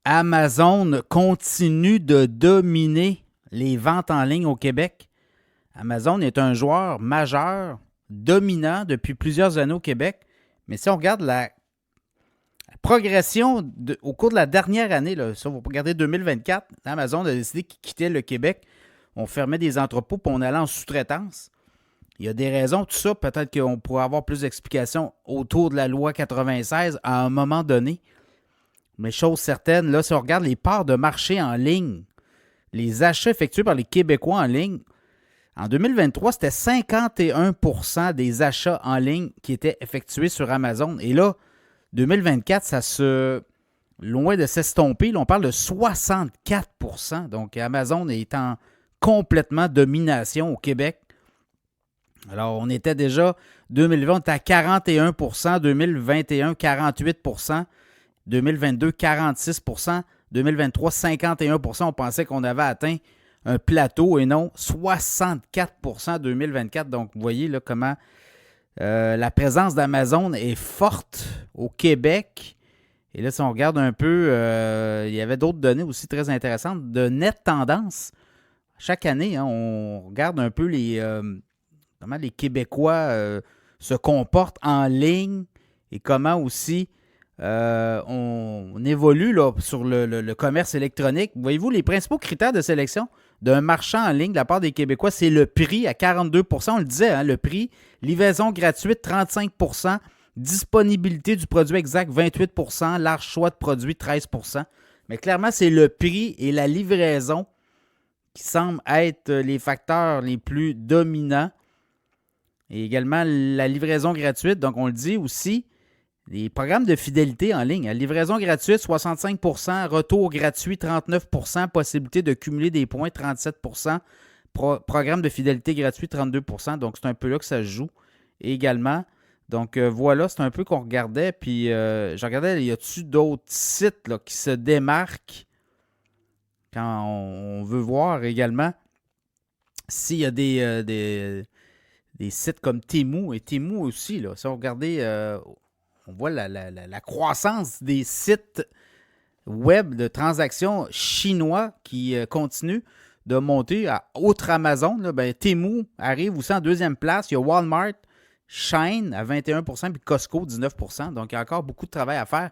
Amazon continue de dominer les ventes en ligne au Québec. Amazon est un joueur majeur, dominant depuis plusieurs années au Québec. Mais si on regarde la progression au cours de la dernière année, là, si on va regarder 2024, Amazon a décidé qu'il quittait le Québec. On fermait des entrepôts et on allait en sous-traitance. Il y a des raisons, tout ça. Peut-être qu'on pourrait avoir plus d'explications autour de la loi 96 à un moment donné. Mais chose certaine, là, si on regarde les parts de marché en ligne, les achats effectués par les Québécois en ligne, en 2023, c'était 51% des achats en ligne qui étaient effectués sur Amazon. Et là, 2024, loin de s'estomper, là, on parle de 64%. Donc, Amazon est en complètement domination au Québec. Alors, on était déjà, 2020, on était à 41%, 2021, 48%, 2022, 46%, 2023, 51%. On pensait qu'on avait atteint un plateau et non 64% en 2024. Donc, vous voyez là comment la présence d'Amazon est forte au Québec. Et là, si on regarde un peu, il y avait d'autres données aussi très intéressantes de Net Tendance. Chaque année, hein, on regarde un peu comment les Québécois se comportent en ligne et comment aussi on évolue là, sur le commerce électronique. Voyez-vous, les principaux critères de sélection d'un marchand en ligne de la part des Québécois, c'est le prix à 42%. On le disait, hein, le prix, livraison gratuite 35%, disponibilité du produit exact 28%, large choix de produits 13%. Mais clairement, c'est le prix et la livraison qui semblent être les facteurs les plus dominants. Et également la livraison gratuite. Donc, on le dit aussi, les programmes de fidélité en ligne. Livraison gratuite, 65%. Retour gratuit, 39%. Possibilité de cumuler des points, 37%. Programme de fidélité gratuit, 32%. Donc, c'est un peu là que ça se joue également. Donc, voilà, c'est un peu qu'on regardait. Puis, je regardais, y a-t-il d'autres sites là, qui se démarquent quand on veut voir également s'il y a des sites comme Temu. Et Temu aussi, là, si on regardait, on voit la croissance des sites web de transactions chinois qui continuent de monter. Outre Amazon, là, Temu arrive aussi en deuxième place. Il y a Walmart, Shein à 21%, puis Costco 19%. Donc, il y a encore beaucoup de travail à faire.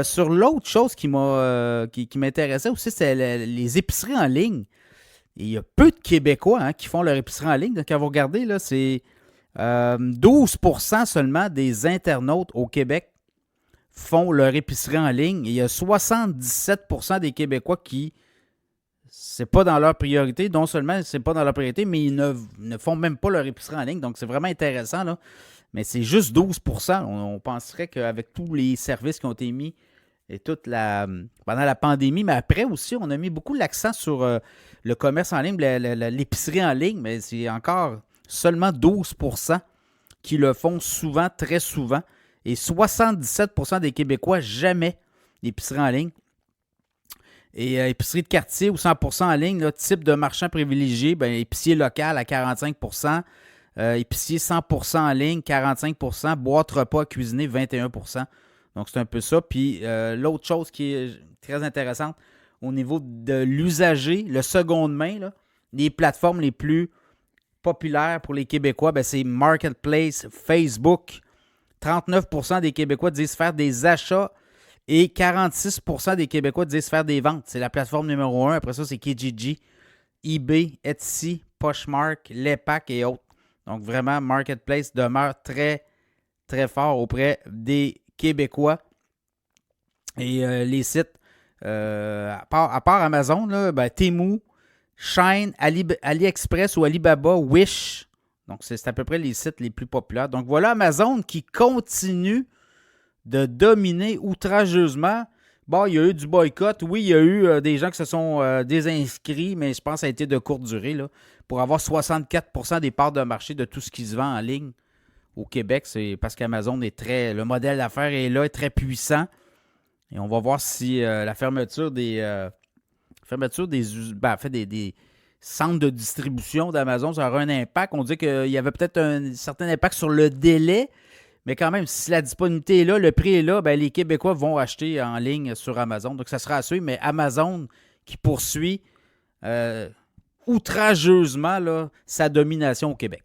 Sur l'autre chose qui m'intéressait aussi, c'est les épiceries en ligne. Et il y a peu de Québécois qui font leur épicerie en ligne. Donc, quand vous regardez, là, c'est 12% seulement des internautes au Québec font leur épicerie en ligne. Et il y a 77% des Québécois qui, c'est pas dans leur priorité. Non seulement c'est pas dans leur priorité, mais ils ne font même pas leur épicerie en ligne. Donc, c'est vraiment intéressant, là. Mais c'est juste 12%. On penserait qu'avec tous les services qui ont été mis et pendant la pandémie, mais après aussi, on a mis beaucoup l'accent sur le commerce en ligne, l'épicerie en ligne, mais c'est encore seulement 12% qui le font souvent, très souvent. Et 77% des Québécois, jamais d'épicerie en ligne. Et épicerie de quartier ou 100% en ligne, là, type de marchand privilégié, épicier local à 45%. Épicier 100% en ligne, 45%. Boîte repas cuisiné, 21%. Donc, c'est un peu ça. Puis, l'autre chose qui est très intéressante, au niveau de l'usager, le seconde main, là, les plateformes les plus populaires pour les Québécois, c'est Marketplace, Facebook. 39% des Québécois disent faire des achats et 46% des Québécois disent faire des ventes. C'est la plateforme numéro 1. Après ça, c'est Kijiji, eBay, Etsy, Poshmark, Lepak et autres. Donc, vraiment, Marketplace demeure très, très fort auprès des Québécois. Et les sites, à part Amazon, là, Temu, Shein, AliExpress ou Alibaba, Wish. Donc, c'est à peu près les sites les plus populaires. Donc, voilà Amazon qui continue de dominer outrageusement. Bon, il y a eu du boycott. Oui, il y a eu des gens qui se sont désinscrits, mais je pense que ça a été de courte durée, là, pour avoir 64% des parts de marché de tout ce qui se vend en ligne au Québec. C'est parce qu'Amazon est le modèle d'affaires est là, est très puissant. Et on va voir si la fermeture des centres de distribution d'Amazon, ça aura un impact. On dit qu'il y avait peut-être un certain impact sur le délai, Mais quand même, si la disponibilité est là, le prix est là, ben les Québécois vont acheter en ligne sur Amazon. Donc, ça sera à suivre. Mais Amazon qui poursuit outrageusement là, sa domination au Québec.